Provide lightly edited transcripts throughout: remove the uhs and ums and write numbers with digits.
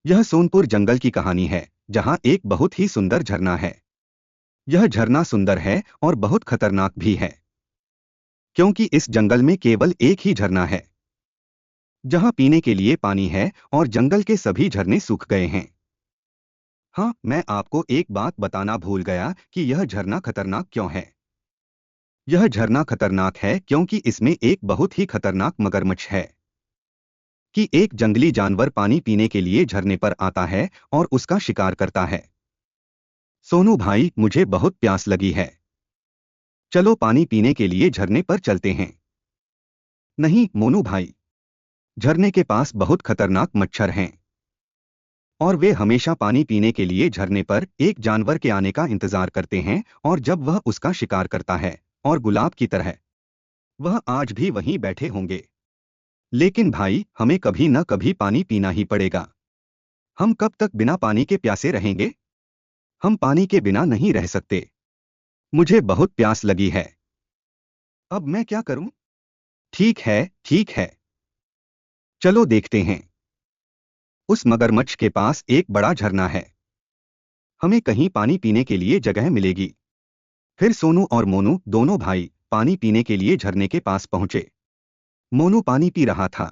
यह सोनपुर जंगल की कहानी है, जहां एक बहुत ही सुंदर झरना है। यह झरना सुंदर है और बहुत खतरनाक भी है, क्योंकि इस जंगल में केवल एक ही झरना है, जहां पीने के लिए पानी है और जंगल के सभी झरने सूख गए हैं। हाँ, मैं आपको एक बात बताना भूल गया कि यह झरना खतरनाक क्यों है। यह झरना खतरनाक है क्योंकि इसमें एक बहुत ही खतरनाक मगरमच्छ है। कि एक जंगली जानवर पानी पीने के लिए झरने पर आता है और उसका शिकार करता है। सोनू भाई, मुझे बहुत प्यास लगी है। चलो पानी पीने के लिए झरने पर चलते हैं। नहीं मोनू भाई, झरने के पास बहुत खतरनाक मच्छर हैं और वे हमेशा पानी पीने के लिए झरने पर एक जानवर के आने का इंतजार करते हैं, और जब वह उसका शिकार करता है और गुलाब की तरह वह आज भी वहीं बैठे होंगे। लेकिन भाई, हमें कभी न कभी पानी पीना ही पड़ेगा। हम कब तक बिना पानी के प्यासे रहेंगे? हम पानी के बिना नहीं रह सकते। मुझे बहुत प्यास लगी है। अब मैं क्या करूं? ठीक है, ठीक है। चलो देखते हैं। उस मगरमच्छ के पास एक बड़ा झरना है। हमें कहीं पानी पीने के लिए जगह मिलेगी। फिर सोनू और मोनू दोनों भाई पानी पीने के लिए झरने के पास पहुंचे। मोनू पानी पी रहा था।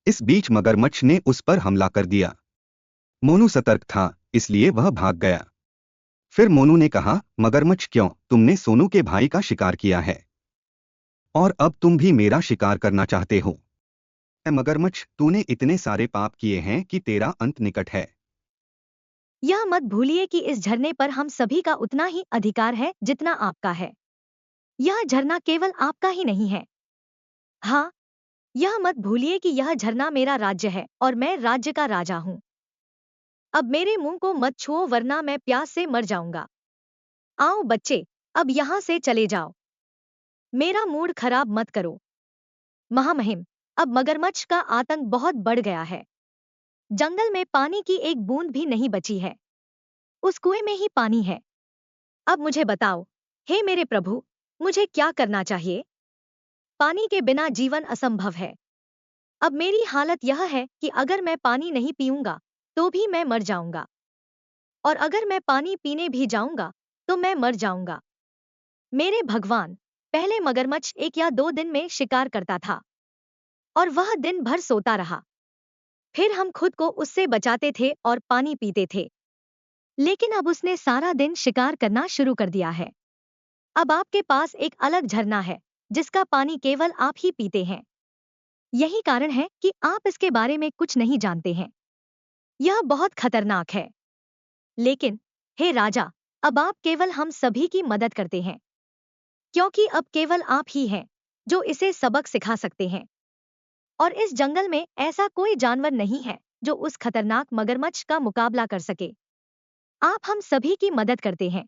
इस बीच मगरमच्छ ने उस पर हमला कर दिया। मोनू सतर्क था, इसलिए वह भाग गया। फिर मोनू ने कहा, मगरमच्छ, क्यों तुमने सोनू के भाई का शिकार किया है और अब तुम भी मेरा शिकार करना चाहते हो? मगरमच्छ, तूने इतने सारे पाप किए हैं कि तेरा अंत निकट है। यह मत भूलिए कि इस झरने पर हम सभी का उतना ही अधिकार है जितना आपका है। यह झरना केवल आपका ही नहीं है। हाँ, यह मत भूलिए कि यह झरना मेरा राज्य है और मैं राज्य का राजा हूँ। अब मेरे मुंह को मत छुओ वरना मैं प्यास से मर जाऊंगा। आओ बच्चे, अब यहाँ से चले जाओ। मेरा मूड खराब मत करो। महामहिम, अब मगरमच्छ का आतंक बहुत बढ़ गया है। जंगल में पानी की एक बूंद भी नहीं बची है। उस कुएं में ही पानी है। अब मुझे बताओ, हे मेरे प्रभु, मुझे क्या करना चाहिए? पानी के बिना जीवन असंभव है। अब मेरी हालत यह है कि अगर मैं पानी नहीं पीऊंगा तो भी मैं मर जाऊंगा, और अगर मैं पानी पीने भी जाऊंगा तो मैं मर जाऊंगा। मेरे भगवान, पहले मगरमच्छ 1 या 2 दिन में शिकार करता था और वह दिन भर सोता रहा। फिर हम खुद को उससे बचाते थे और पानी पीते थे। लेकिन अब उसने सारा दिन शिकार करना शुरू कर दिया है। अब आपके पास एक अलग झरना है जिसका पानी केवल आप ही पीते हैं। यही कारण है कि आप इसके बारे में कुछ नहीं जानते हैं। यह बहुत खतरनाक है। लेकिन हे राजा, अब आप केवल हम सभी की मदद करते हैं, क्योंकि अब केवल आप ही हैं जो इसे सबक सिखा सकते हैं। और इस जंगल में ऐसा कोई जानवर नहीं है जो उस खतरनाक मगरमच्छ का मुकाबला कर सके। आप हम सभी की मदद करते हैं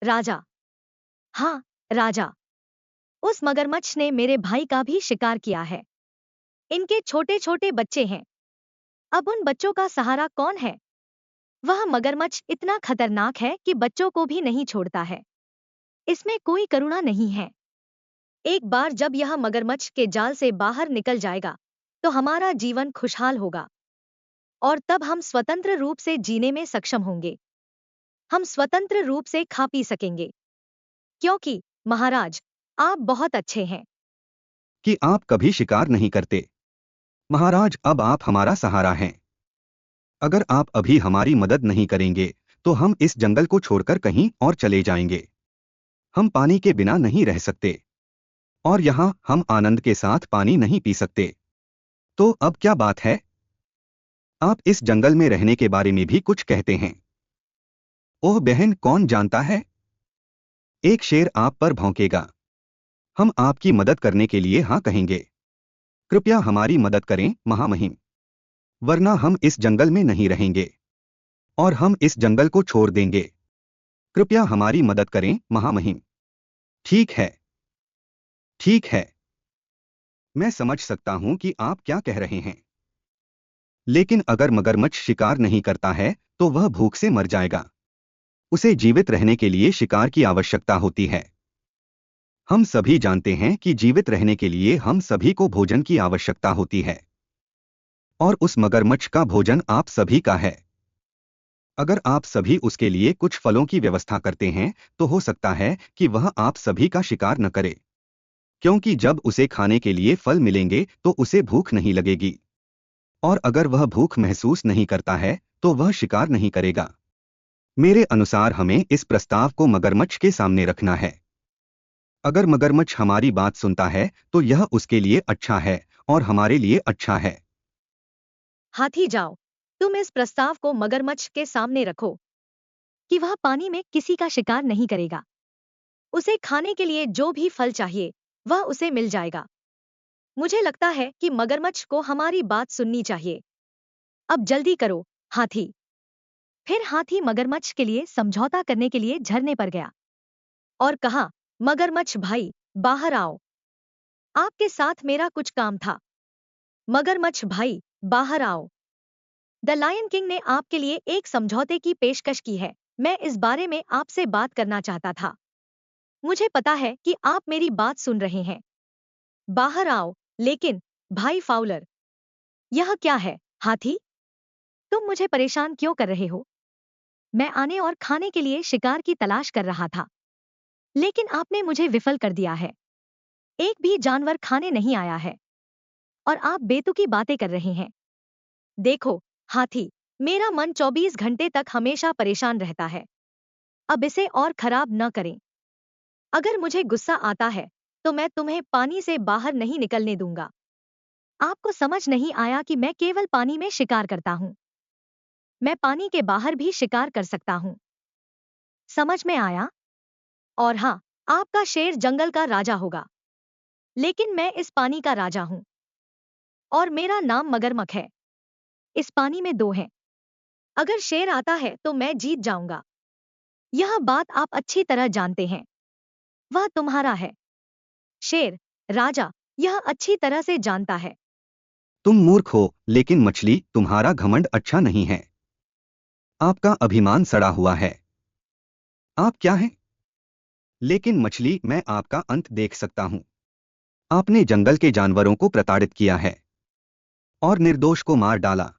राजा। हाँ राजा, उस मगरमच्छ ने मेरे भाई का भी शिकार किया है। इनके छोटे छोटे बच्चे हैं। अब उन बच्चों का सहारा कौन है? वह मगरमच्छ इतना खतरनाक है कि बच्चों को भी नहीं छोड़ता है। इसमें कोई करुणा नहीं है। एक बार जब यह मगरमच्छ के जाल से बाहर निकल जाएगा तो हमारा जीवन खुशहाल होगा, और तब हम स्वतंत्र रूप से जीने में सक्षम होंगे। हम स्वतंत्र रूप से खा पी सकेंगे, क्योंकि महाराज, आप बहुत अच्छे हैं। कि आप कभी शिकार नहीं करते। महाराज, अब आप हमारा सहारा हैं। अगर आप अभी हमारी मदद नहीं करेंगे तो हम इस जंगल को छोड़कर कहीं और चले जाएंगे। हम पानी के बिना नहीं रह सकते और यहाँ हम आनंद के साथ पानी नहीं पी सकते। तो अब क्या बात है? आप इस जंगल में रहने के बारे में भी कुछ कहते हैं। ओह बहन, कौन जानता है, एक शेर आप पर भौंकेगा। हम आपकी मदद करने के लिए हाँ कहेंगे। कृपया हमारी मदद करें महामहिम, वरना हम इस जंगल में नहीं रहेंगे और हम इस जंगल को छोड़ देंगे। कृपया हमारी मदद करें महामहिम। ठीक है, ठीक है। मैं समझ सकता हूं कि आप क्या कह रहे हैं। लेकिन अगर मगरमच्छ शिकार नहीं करता है तो वह भूख से मर जाएगा। उसे जीवित रहने के लिए शिकार की आवश्यकता होती है। हम सभी जानते हैं कि जीवित रहने के लिए हम सभी को भोजन की आवश्यकता होती है। और उस मगरमच्छ का भोजन आप सभी का है। अगर आप सभी उसके लिए कुछ फलों की व्यवस्था करते हैं तो हो सकता है कि वह आप सभी का शिकार न करे, क्योंकि जब उसे खाने के लिए फल मिलेंगे तो उसे भूख नहीं लगेगी, और अगर वह भूख महसूस नहीं करता है तो वह शिकार नहीं करेगा। मेरे अनुसार हमें इस प्रस्ताव को मगरमच्छ के सामने रखना है। अगर मगरमच्छ हमारी बात सुनता है तो यह उसके लिए अच्छा है और हमारे लिए अच्छा है। हाथी जाओ, तुम इस प्रस्ताव को मगरमच्छ के सामने रखो कि वह पानी में किसी का शिकार नहीं करेगा। उसे खाने के लिए जो भी फल चाहिए वह उसे मिल जाएगा। मुझे लगता है कि मगरमच्छ को हमारी बात सुननी चाहिए। अब जल्दी करो, हाथी। फिर हाथी मगरमच्छ के लिए समझौता करने के लिए झरने पर गया और कहा, मगरमच्छ भाई, बाहर आओ। आपके साथ मेरा कुछ काम था। मगरमच्छ भाई, बाहर आओ। द लायन किंग ने आपके लिए एक समझौते की पेशकश की है। मैं इस बारे में आपसे बात करना चाहता था। मुझे पता है कि आप मेरी बात सुन रहे हैं। बाहर आओ। लेकिन भाई फाउलर, यह क्या है, हाथी? तुम मुझे परेशान क्यों कर रहे हो? मैं आने और खाने के लिए शिकार की तलाश कर रहा था, लेकिन आपने मुझे विफल कर दिया है। एक भी जानवर खाने नहीं आया है और आप बेतुकी बातें कर रहे हैं। देखो, हाथी, मेरा मन 24 घंटे तक हमेशा परेशान रहता है। अब इसे और खराब न करें। अगर मुझे गुस्सा आता है तो मैं तुम्हें पानी से बाहर नहीं निकलने दूंगा। आपको समझ नहीं आया कि मैं केवल पानी में शिकार करता हूँ। मैं पानी के बाहर भी शिकार कर सकता हूँ। समझ में आया? और हाँ, आपका शेर जंगल का राजा होगा, लेकिन मैं इस पानी का राजा हूँ और मेरा नाम मगरमच्छ है। इस पानी में दो हैं। अगर शेर आता है तो मैं जीत जाऊंगा। यह बात आप अच्छी तरह जानते हैं। वह तुम्हारा है। शेर राजा यह अच्छी तरह से जानता है। तुम मूर्ख हो, लेकिन मछली, तुम्हारा घमंड अच्छा नहीं है। आपका अभिमान सड़ा हुआ है। आप क्या हैं? लेकिन मछली, मैं आपका अंत देख सकता हूं। आपने जंगल के जानवरों को प्रताड़ित किया है और निर्दोष को मार डाला।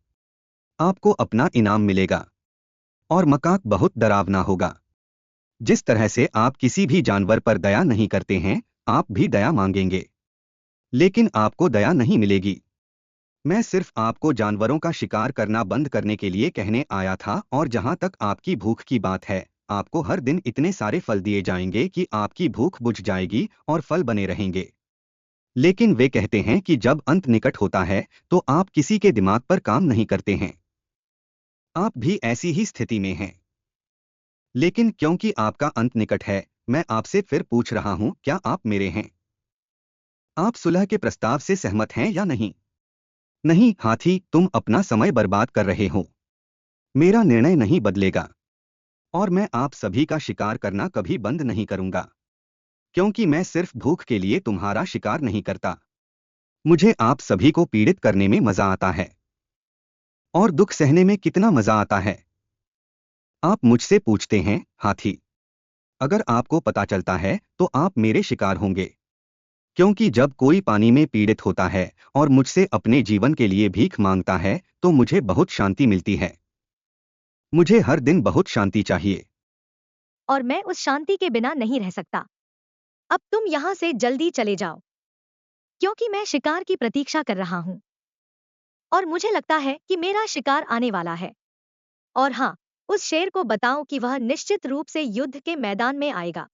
आपको अपना इनाम मिलेगा, और मकाक बहुत डरावना होगा। जिस तरह से आप किसी भी जानवर पर दया नहीं करते हैं, आप भी दया मांगेंगे, लेकिन आपको दया नहीं मिलेगी। मैं सिर्फ आपको जानवरों का शिकार करना बंद करने के लिए कहने आया था, और जहां तक आपकी भूख की बात है, आपको हर दिन इतने सारे फल दिए जाएंगे कि आपकी भूख बुझ जाएगी और फल बने रहेंगे। लेकिन वे कहते हैं कि जब अंत निकट होता है तो आप किसी के दिमाग पर काम नहीं करते हैं। आप भी ऐसी ही स्थिति में हैं। लेकिन क्योंकि आपका अंत निकट है, मैं आपसे फिर पूछ रहा हूं, क्या आप मेरे हैं? आप सुलह के प्रस्ताव से सहमत हैं या नहीं? नहीं हाथी, तुम अपना समय बर्बाद कर रहे हो। मेरा निर्णय नहीं बदलेगा, और मैं आप सभी का शिकार करना कभी बंद नहीं करूंगा, क्योंकि मैं सिर्फ भूख के लिए तुम्हारा शिकार नहीं करता। मुझे आप सभी को पीड़ित करने में मजा आता है, और दुख सहने में कितना मजा आता है। आप मुझसे पूछते हैं, हाथी, अगर आपको पता चलता है तो आप मेरे शिकार होंगे, क्योंकि जब कोई पानी में पीड़ित होता है और मुझसे अपने जीवन के लिए भीख मांगता है तो मुझे बहुत शांति मिलती है। मुझे हर दिन बहुत शांति चाहिए। और मैं उस शांति के बिना नहीं रह सकता। अब तुम यहाँ से जल्दी चले जाओ, क्योंकि मैं शिकार की प्रतीक्षा कर रहा हूँ और मुझे लगता है कि मेरा शिकार आने वाला है। और हाँ, उस शेर को बताओ कि वह निश्चित रूप से युद्ध के मैदान में आएगा,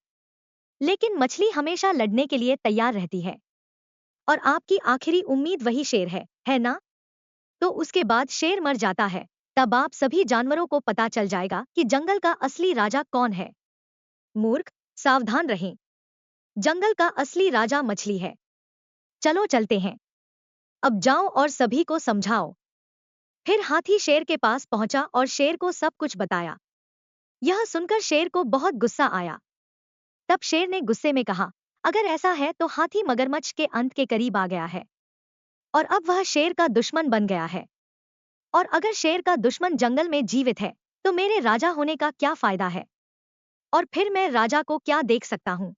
लेकिन मछली हमेशा लड़ने के लिए तैयार रहती है और आपकी आखिरी उम्मीद वही शेर है ना? तो उसके बाद शेर मर जाता है। तब आप सभी जानवरों को पता चल जाएगा कि जंगल का असली राजा कौन है। मूर्ख, सावधान रहें। जंगल का असली राजा मछली है। चलो चलते हैं। अब जाओ और सभी को समझाओ। फिर हाथी शेर के पास पहुंचा और शेर को सब कुछ बताया। यह सुनकर शेर को बहुत गुस्सा आया। तब शेर ने गुस्से में कहा, अगर ऐसा है तो हाथी मगरमच्छ के अंत के करीब आ गया है और अब वह शेर का दुश्मन बन गया है। और अगर शेर का दुश्मन जंगल में जीवित है तो मेरे राजा होने का क्या फायदा है? और फिर मैं राजा को क्या देख सकता हूँ?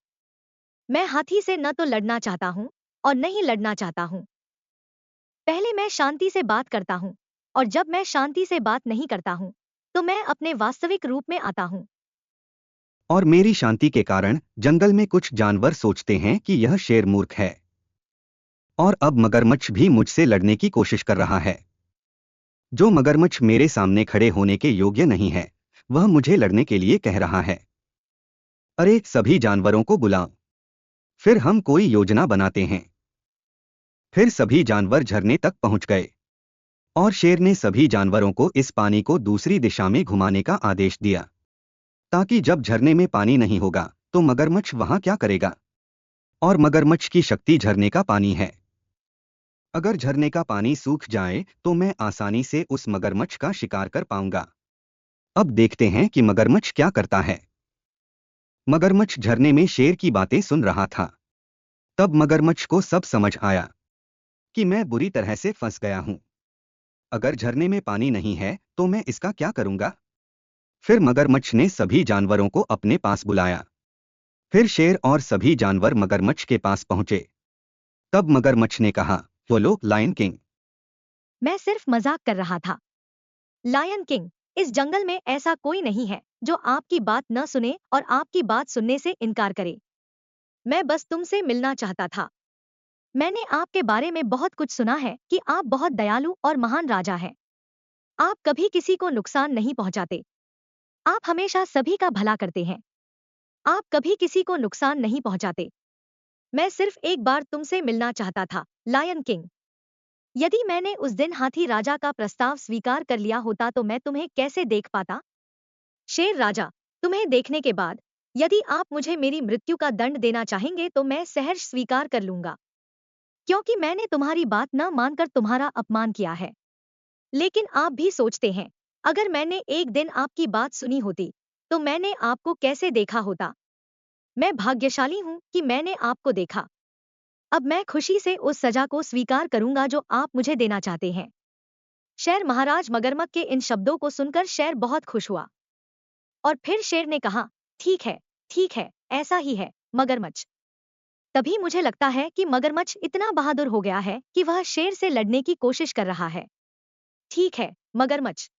मैं हाथी से न तो लड़ना चाहता हूँ और न ही लड़ना चाहता हूँ। पहले मैं शांति से बात करता हूँ, और जब मैं शांति से बात नहीं करता हूँ, तो मैं अपने वास्तविक रूप में आता हूँ। और मेरी शांति के कारण जंगल में कुछ जानवर सोचते हैं कि यह शेर मूर्ख है। और अब मगरमच्छ भी मुझसे लड़ने की कोशिश कर रहा है। जो मगरमच्छ मेरे सामने खड़े होने के योग्य नहीं है, वह मुझे लड़ने के लिए कह रहा है। अरे सभी जानवरों को बुलाओ, फिर हम कोई योजना बनाते हैं। फिर सभी जानवर झरने तक पहुंच गए और शेर ने सभी जानवरों को इस पानी को दूसरी दिशा में घुमाने का आदेश दिया, ताकि जब झरने में पानी नहीं होगा तो मगरमच्छ वहां क्या करेगा। और मगरमच्छ की शक्ति झरने का पानी है। अगर झरने का पानी सूख जाए तो मैं आसानी से उस मगरमच्छ का शिकार कर पाऊंगा। अब देखते हैं कि मगरमच्छ क्या करता है। मगरमच्छ झरने में शेर की बातें सुन रहा था। तब मगरमच्छ को सब समझ आया कि मैं बुरी तरह से फंस गया हूं। अगर झरने में पानी नहीं है तो मैं इसका क्या करूंगा। फिर मगरमच्छ ने सभी जानवरों को अपने पास बुलाया। फिर शेर और सभी जानवर मगरमच्छ के पास पहुंचे। तब मगरमच्छ ने कहा, बोलो लायन किंग। मैं सिर्फ मजाक कर रहा था। लायन किंग, इस जंगल में ऐसा कोई नहीं है जो आपकी बात न सुने और आपकी बात सुनने से इनकार करे। मैं बस तुमसे मिलना चाहता था। मैंने आपके बारे में बहुत कुछ सुना है कि आप बहुत दयालु और महान राजा हैं। आप कभी किसी को नुकसान नहीं पहुंचाते। आप हमेशा सभी का भला करते हैं। आप कभी किसी को नुकसान नहीं पहुंचाते। मैं सिर्फ एक बार तुमसे मिलना चाहता था, लायन किंग। यदि मैंने उस दिन हाथी राजा का प्रस्ताव स्वीकार कर लिया होता तो मैं तुम्हें कैसे देख पाता? शेर राजा, तुम्हें देखने के बाद यदि आप मुझे मेरी मृत्यु का दंड देना चाहेंगे तो मैं सहर्ष स्वीकार कर लूंगा, क्योंकि मैंने तुम्हारी बात न मानकर तुम्हारा अपमान किया है। लेकिन आप भी सोचते हैं, अगर मैंने एक दिन आपकी बात सुनी होती तो मैंने आपको कैसे देखा होता। मैं भाग्यशाली हूं कि मैंने आपको देखा। अब मैं खुशी से उस सजा को स्वीकार करूंगा जो आप मुझे देना चाहते हैं। शेर महाराज मगरमच्छ के इन शब्दों को सुनकर शेर बहुत खुश हुआ। और फिर शेर ने कहा, ठीक है, ऐसा ही है, मगरमच्छ। तभी मुझे लगता है कि मगरमच्छ इतना बहादुर हो गया है कि वह शेर से लड़ने की कोशिश कर रहा है। ठीक है, मगरमच्छ,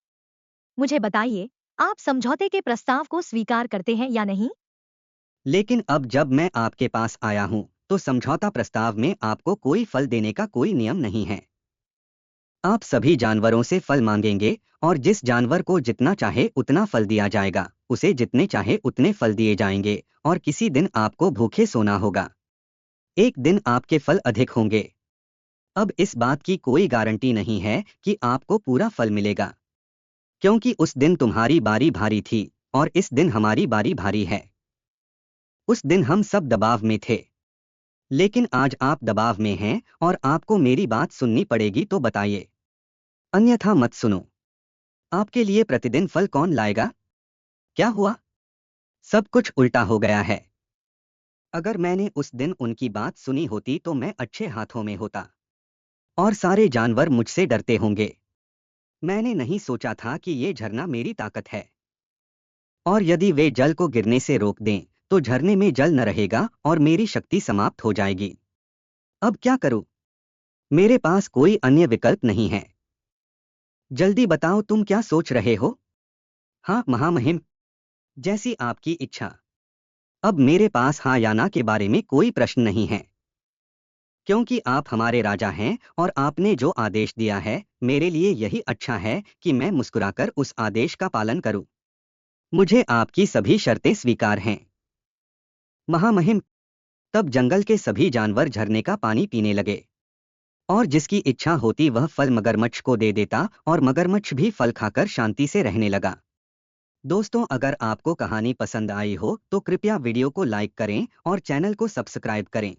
मुझे बताइए, आप समझौते के प्रस्ताव को स्वीकार करते हैं या नहीं? लेकिन अब जब मैं आपके पास आया हूं, तो समझौता प्रस्ताव में आपको कोई फल देने का कोई नियम नहीं है। आप सभी जानवरों से फल मांगेंगे और जिस जानवर को जितना चाहे उतना फल दिया जाएगा, उसे जितने चाहे उतने फल दिए जाएंगे और किसी दिन आपको भूखे सोना होगा। एक दिन आपके फल अधिक होंगे। अब इस बात की कोई गारंटी नहीं है कि आपको पूरा फल मिलेगा, क्योंकि उस दिन तुम्हारी बारी भारी थी और इस दिन हमारी बारी भारी है। उस दिन हम सब दबाव में थे, लेकिन आज आप दबाव में हैं और आपको मेरी बात सुननी पड़ेगी, तो बताइए, अन्यथा मत सुनो। आपके लिए प्रतिदिन फल कौन लाएगा? क्या हुआ? सब कुछ उल्टा हो गया है। अगर मैंने उस दिन उनकी बात सुनी होती तो मैं अच्छे हाथों में होता और सारे जानवर मुझसे डरते होंगे। मैंने नहीं सोचा था कि ये झरना मेरी ताकत है, और यदि वे जल को गिरने से रोक दें तो झरने में जल न रहेगा और मेरी शक्ति समाप्त हो जाएगी। अब क्या करूं? मेरे पास कोई अन्य विकल्प नहीं है। जल्दी बताओ, तुम क्या सोच रहे हो? हाँ महामहिम, जैसी आपकी इच्छा। अब मेरे पास हाँ या ना के बारे में कोई प्रश्न नहीं है, क्योंकि आप हमारे राजा हैं और आपने जो आदेश दिया है, मेरे लिए यही अच्छा है कि मैं मुस्कुराकर उस आदेश का पालन करूं। मुझे आपकी सभी शर्तें स्वीकार हैं, महामहिम। तब जंगल के सभी जानवर झरने का पानी पीने लगे, और जिसकी इच्छा होती वह फल मगरमच्छ को दे देता और मगरमच्छ भी फल खाकर शांति से रहने लगा। दोस्तों, अगर आपको कहानी पसंद आई हो तो कृपया वीडियो को लाइक करें और चैनल को सब्सक्राइब करें।